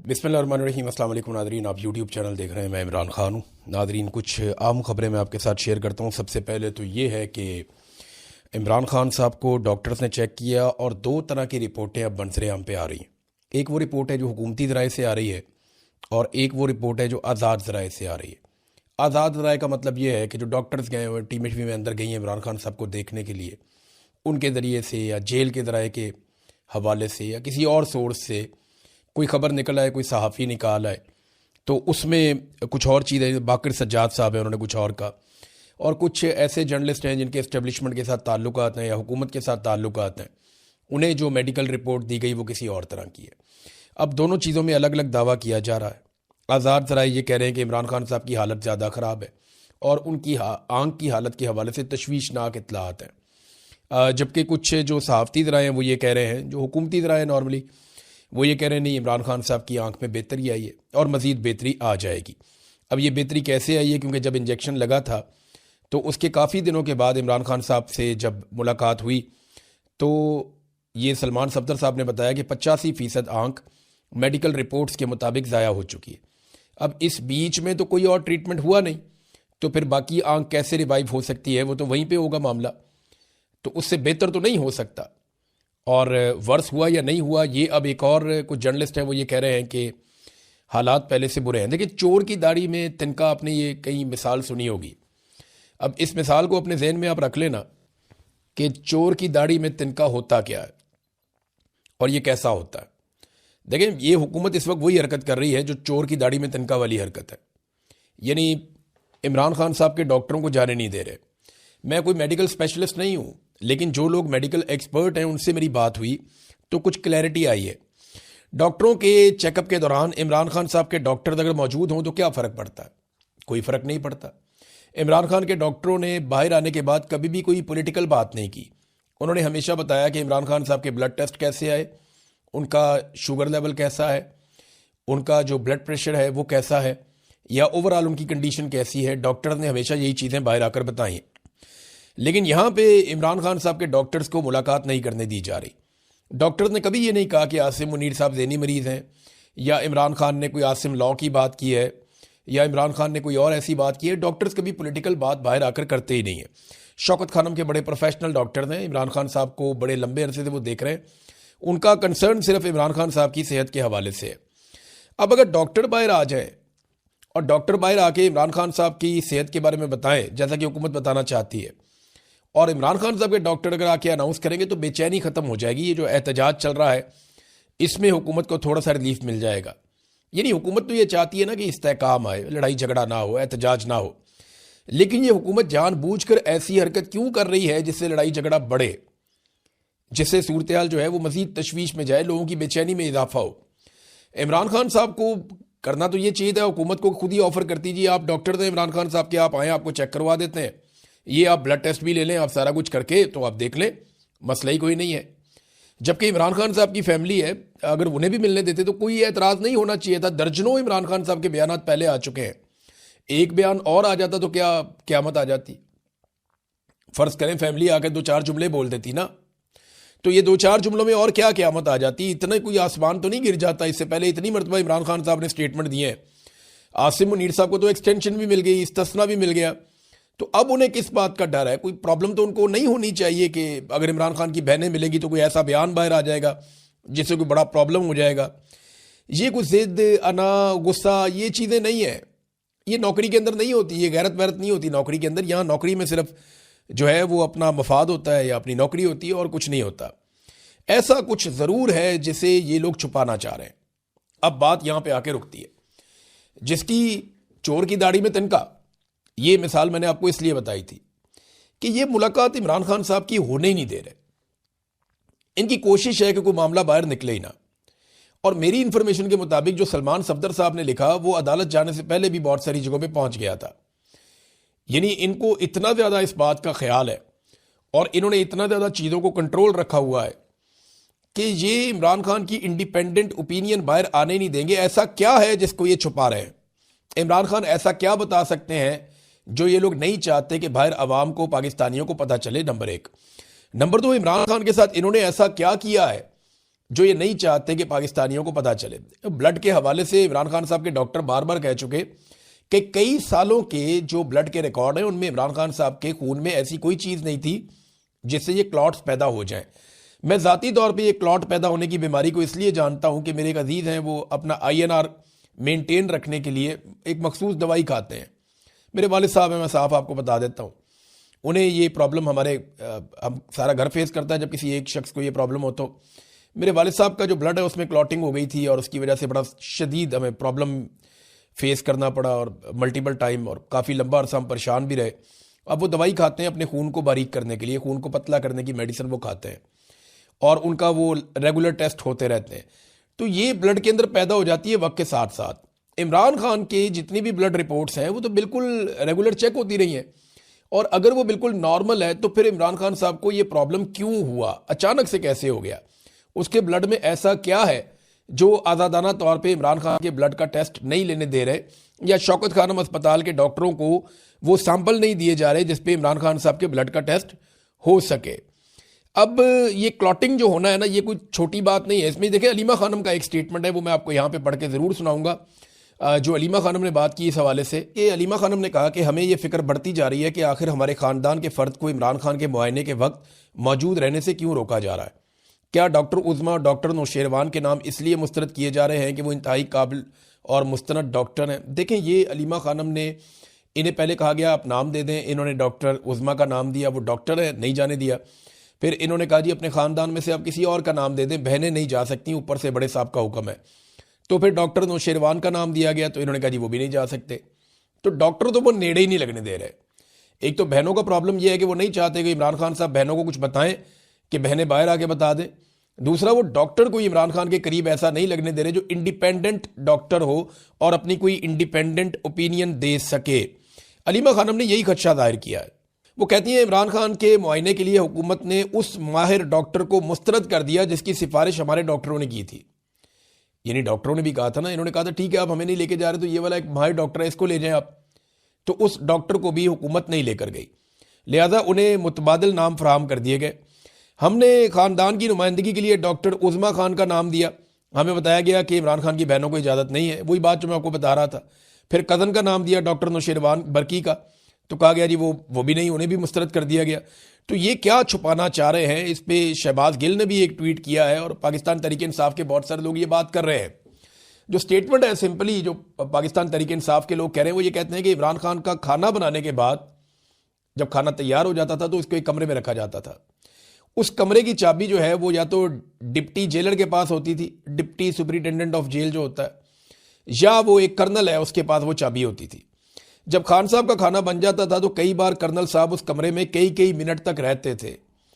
बिस्मिल्लाहिर्रहमानिर्रहीम। अस्सलाम वालेकुम नादरीन, आप यूट्यूब चैनल देख रहे हैं। मैं इमरान खान हूँ। नादरीन, कुछ आम खबरें मैं आपके साथ शेयर करता हूँ। सबसे पहले तो ये है कि इमरान खान साहब को डॉक्टर्स ने चेक किया और दो तरह की रिपोर्टें अब बंसरे-आम पे आ रही हैं। एक वो रिपोर्ट है जो हुकूमती ज़राए से आ रही है और एक वो रिपोर्ट है जो आज़ाद ज़राए से आ रही है। आज़ाद ज़राए का मतलब ये है कि जो डॉक्टर्स गए हुए टीम में अंदर गई हैं इमरान खान साहब को देखने के लिए, उनके ज़रिए से या जेल के ज़राए के हवाले से या किसी और सोर्स से कोई ख़बर निकल आए, कोई सहाफ़ी निकाल आए, तो उसमें कुछ और चीज़ें, बाकर सज्जाद साहब हैं, उन्होंने कुछ और कहा, और कुछ ऐसे जर्नलिस्ट हैं जिनके इस्टेब्लिशमेंट के साथ ताल्लुकात हैं या हुकूमत के साथ ताल्लुकात हैं, उन्हें जो मेडिकल रिपोर्ट दी गई वो किसी और तरह की है। अब दोनों चीज़ों में अलग अलग दावा किया जा रहा है। आज़ाद ज़राए ये कह रहे हैं कि इमरान खान साहब की हालत ज़्यादा ख़राब है और उनकी आंख की हालत के हवाले से तशवीशनाक इत्तलात हैं, जबकि कुछ जो सहाफ़ती ज़राए हैं वो ये कह रहे हैं, जो हुकूमती ज़राए हैं नॉर्मली, वो ये कह रहे हैं नहीं, इमरान खान साहब की आंख में बेहतरी आई है और मज़ीद बेहतरी आ जाएगी। अब ये बेहतरी कैसे आई है, क्योंकि जब इंजेक्शन लगा था तो उसके काफ़ी दिनों के बाद इमरान खान साहब से जब मुलाकात हुई तो ये सलमान सफदर साहब ने बताया कि 85% आंख मेडिकल रिपोर्ट्स के मुताबिक ज़ाया हो चुकी है। अब इस बीच में तो कोई और ट्रीटमेंट हुआ नहीं, तो फिर बाकी आंख कैसे रिवाइव हो सकती है? वो तो वहीं पे होगा मामला, तो उससे बेहतर तो नहीं हो सकता। और वर्स हुआ या नहीं हुआ, ये अब एक और कुछ जर्नलिस्ट हैं वो ये कह रहे हैं कि हालात पहले से बुरे हैं। देखिए, चोर की दाढ़ी में तिनका, आपने ये कहीं मिसाल सुनी होगी। अब इस मिसाल को अपने जहन में आप रख लेना कि चोर की दाढ़ी में तिनका होता क्या है और ये कैसा होता है। देखें, ये हुकूमत इस वक्त वही हरकत कर रही है जो चोर की दाढ़ी में तिनका वाली हरकत है। यानी इमरान खान साहब के डॉक्टरों को जाने नहीं दे रहे। मैं कोई मेडिकल स्पेशलिस्ट नहीं हूँ, लेकिन जो लोग मेडिकल एक्सपर्ट हैं उनसे मेरी बात हुई तो कुछ क्लैरिटी आई है। डॉक्टरों के चेकअप के दौरान इमरान खान साहब के डॉक्टर अगर मौजूद हों तो क्या फ़र्क पड़ता है? कोई फ़र्क नहीं पड़ता। इमरान खान के डॉक्टरों ने बाहर आने के बाद कभी भी कोई पॉलिटिकल बात नहीं की। उन्होंने हमेशा बताया कि इमरान खान साहब के ब्लड टेस्ट कैसे आए, उनका शुगर लेवल कैसा है, उनका जो ब्लड प्रेशर है वो कैसा है, या ओवरऑल उनकी कंडीशन कैसी है। डॉक्टर ने हमेशा यही चीज़ें बाहर आकर बताई। लेकिन यहाँ पे इमरान खान साहब के डॉक्टर्स को मुलाकात नहीं करने दी जा रही। डॉक्टर्स ने कभी ये नहीं कहा कि आसिम मुनीर साहब ज़हनी मरीज़ हैं, या इमरान खान ने कोई आसिम लॉ की बात की है, या इमरान खान ने कोई और ऐसी बात की है। डॉक्टर्स कभी पॉलिटिकल बात बाहर आकर करते ही नहीं है। शौकत खानम के बड़े प्रोफेशनल डॉक्टर्स हैं, इमरान खान साहब को बड़े लंबे अरसे से वो देख रहे हैं। उनका कंसर्न सिर्फ इमरान खान साहब की सेहत के हवाले से है। अब अगर डॉक्टर बाहर आ जाए और डॉक्टर बाहर आके इमरान खान साहब की सेहत के बारे में बताएं, जैसा कि हुकूमत बताना चाहती है, और इमरान खान साहब के डॉक्टर अगर आके अनाउंस करेंगे तो बेचैनी ख़त्म हो जाएगी। ये जो एहतजाज चल रहा है इसमें हुकूमत को थोड़ा सा रिलीफ मिल जाएगा। यानी हुकूमत तो ये चाहती है ना कि इस्तेहकाम आए, लड़ाई झगड़ा ना हो, एहतजाज ना हो, लेकिन ये हुकूमत जानबूझकर ऐसी हरकत क्यों कर रही है जिससे लड़ाई झगड़ा बढ़े, जिससे सूरत हाल जो है वो मजीद तशवीश में जाए, लोगों की बेचैनी में इजाफा हो। इमरान खान साहब को करना तो ये चाहिए था, हुकूमत को खुद ही ऑफर कर दीजिए, आप डॉक्टर थे इमरान खान साहब के, आप आएँ, आपको चेक करवा देते हैं, ये आप ब्लड टेस्ट भी ले लें, आप सारा कुछ करके तो आप देख लें, मसला ही कोई नहीं है। जबकि इमरान खान साहब की फैमिली है, अगर उन्हें भी मिलने देते तो कोई एतराज़ नहीं होना चाहिए था। दर्जनों इमरान खान साहब के बयान पहले आ चुके हैं, एक बयान और आ जाता तो क्या क़यामत आ जाती। फ़र्ज़ करें फैमिली आकर दो चार जुमले बोल देती ना, तो ये दो चार जुमलों में और क्या क़यामत आ जाती। इतना कोई आसमान तो नहीं गिर जाता। इससे पहले इतनी मरतबा इमरान खान साहब ने स्टेटमेंट दिए हैं। आसिम मुनीर साहब को तो एक्सटेंशन भी मिल गई, इस्तिस्ना भी मिल गया, तो अब उन्हें किस बात का डर है? कोई प्रॉब्लम तो उनको नहीं होनी चाहिए कि अगर इमरान खान की बहनें मिलेगी तो कोई ऐसा बयान बाहर आ जाएगा जिससे कोई बड़ा प्रॉब्लम हो जाएगा। ये कोई जिद, अना, गुस्सा, ये चीज़ें नहीं है। ये नौकरी के अंदर नहीं होती, ये गैरत वैरत नहीं होती नौकरी के अंदर। यहाँ नौकरी में सिर्फ जो है वो अपना मफाद होता है या अपनी नौकरी होती है और कुछ नहीं होता। ऐसा कुछ ज़रूर है जिसे ये लोग छुपाना चाह रहे हैं। अब बात यहाँ पे आके रुकती है। जिसकी चोर की दाढ़ी में तिनका, ये मिसाल मैंने आपको इसलिए बताई थी कि ये मुलाकात इमरान खान साहब की होने ही नहीं दे रहे। इनकी कोशिश है कि कोई मामला बाहर निकले ही ना। और मेरी इंफॉर्मेशन के मुताबिक जो सलमान सफदर साहब ने लिखा वो अदालत जाने से पहले भी बहुत सारी जगहों पे पहुंच गया था। यानी इनको इतना ज़्यादा इस बात का ख्याल है और इन्होंने इतना ज़्यादा चीज़ों को कंट्रोल रखा हुआ है कि ये इमरान खान की इंडिपेंडेंट ओपिनियन बाहर आने नहीं देंगे। ऐसा क्या है जिसको ये छुपा रहे हैं? इमरान खान ऐसा क्या बता सकते हैं जो ये लोग नहीं चाहते कि बाहर अवाम को, पाकिस्तानियों को पता चले? नंबर एक। नंबर दो, इमरान खान के साथ इन्होंने ऐसा क्या किया है जो ये नहीं चाहते कि पाकिस्तानियों को पता चले। ब्लड के हवाले से इमरान खान साहब के डॉक्टर बार बार कह चुके कि कई सालों के जो ब्लड के रिकॉर्ड हैं उनमें इमरान खान साहब के खून में ऐसी कोई चीज़ नहीं थी जिससे ये क्लॉट्स पैदा हो जाएं। मैं ज़ाती तौर पे ये क्लॉट पैदा होने की बीमारी को इसलिए जानता हूं कि मेरे एक अजीज़ हैं, वो अपना INR मेंटेन रखने के लिए एक मखसूस दवाई खाते हैं। मेरे वालिद साहब हैं, मैं साफ आपको बता देता हूँ, उन्हें ये प्रॉब्लम हम सारा घर फेस करता है जब किसी एक शख्स को ये प्रॉब्लम हो। तो मेरे वालिद साहब का जो ब्लड है उसमें क्लॉटिंग हो गई थी और उसकी वजह से बड़ा शदीद हमें प्रॉब्लम फेस करना पड़ा और मल्टीपल टाइम और काफ़ी लंबा अरसा हम परेशान भी रहे। अब वो दवाई खाते हैं अपने खून को बारीक करने के लिए, खून को पतला करने की मेडिसिन वो खाते हैं और उनका वो रेगुलर टेस्ट होते रहते हैं। तो ये ब्लड के अंदर पैदा हो जाती है वक्त के साथ साथ। इमरान खान के जितनी भी ब्लड रिपोर्ट्स हैं वो तो बिल्कुल रेगुलर चेक होती रही हैं और अगर वो बिल्कुल नॉर्मल है तो फिर इमरान खान साहब को ये प्रॉब्लम क्यों हुआ, अचानक से कैसे हो गया, उसके ब्लड में ऐसा क्या है जो आज़ादाना तौर पे इमरान खान के ब्लड का टेस्ट नहीं लेने दे रहे, या शौकत खानम अस्पताल के डॉक्टरों को वो सैंपल नहीं दिए जा रहे जिसपे इमरान खान साहब के ब्लड का टेस्ट हो सके। अब ये क्लॉटिंग जो होना है ना, ये कोई छोटी बात नहीं है। इसमें देखिए अलीमा खानम का एक स्टेटमेंट है, वो मैं आपको यहाँ पे पढ़ के ज़रूर सुनाऊंगा। जो अलीमा खानम ने बात की इस हवाले से कि अलीमा खानम ने कहा कि हमें ये फिक्र बढ़ती जा रही है कि आखिर हमारे ख़ानदान के फ़र्द को इमरान खान के मुआयने के वक्त मौजूद रहने से क्यों रोका जा रहा है। क्या डॉक्टर उज़मा और डॉक्टर नौशेरवान के नाम इसलिए मुस्तरद किए जा रहे हैं कि वो इंतहाई काबिल और मुस्तनद डॉक्टर हैं। देखें, ये अलीमा खानम ने, इन्हें पहले कहा गया आप नाम दे दें, इन्होंने डॉक्टर उज़मा का नाम दिया, वो डॉक्टर है नहीं जाने दिया। फिर इन्होंने कहा जी अपने ख़ानदान में से आप किसी और का नाम दे दें, बहनें नहीं जा सकती, ऊपर से बड़े साहब का हुक्म है। तो फिर डॉक्टर नौशेरवान का नाम दिया गया तो इन्होंने कहा जी वो भी नहीं जा सकते। तो डॉक्टर तो वो नेड़े ही नहीं लगने दे रहे। एक तो बहनों का प्रॉब्लम यह है कि वो नहीं चाहते कि इमरान खान साहब बहनों को कुछ बताएं कि बहनें बाहर आके बता दें। दूसरा, वो डॉक्टर को इमरान खान के करीब ऐसा नहीं लगने दे रहे जो इंडिपेंडेंट डॉक्टर हो और अपनी कोई इंडिपेंडेंट ओपिनियन दे सके। अलीमा खानम ने यही खदशा जाहिर किया है। वो कहती हैं इमरान खान के मुआयने के लिए हुकूमत ने उस माहिर डॉक्टर को मुस्तरद कर दिया जिसकी सिफारिश हमारे डॉक्टरों ने की थी। यानी डॉक्टरों ने भी कहा था ना, इन्होंने कहा था ठीक है आप हमें नहीं लेके जा रहे तो ये वाला एक माहिर डॉक्टर है इसको ले जाएं आप। तो उस डॉक्टर को भी हुकूमत नहीं लेकर गई, लिहाजा उन्हें मुतबादिल नाम फराहम कर दिए गए। हमने ख़ानदान की नुमाइंदगी के लिए डॉक्टर उज़मा खान का नाम दिया, हमें बताया गया कि इमरान खान की बहनों को इजाज़त नहीं है, वही बात जो मैं आपको बता रहा था। फिर कज़न का नाम दिया डॉक्टर नौशेरवान बरकी का, तो कहा गया जी वो भी नहीं, उन्हें भी मुस्तरद कर दिया गया। तो ये क्या छुपाना चाह रहे हैं, इस पे शहबाज गिल ने भी एक ट्वीट किया है और पाकिस्तान तहरीक इंसाफ के बहुत सारे लोग ये बात कर रहे हैं। जो स्टेटमेंट है सिंपली जो पाकिस्तान तहरीक इंसाफ के लोग कह रहे हैं वो ये कहते हैं कि इमरान खान का खाना बनाने के बाद जब खाना तैयार हो जाता था तो उसको एक कमरे में रखा जाता था। उस कमरे की चाबी जो है वो या तो डिप्टी जेलर के पास होती थी, डिप्टी सुपरिटेंडेंट ऑफ जेल जो होता है, या वो एक कर्नल है उसके पास वो चाबी होती थी। जब खान साहब का खाना बन जाता था तो कई बार कर्नल साहब उस कमरे में कई कई मिनट तक रहते थे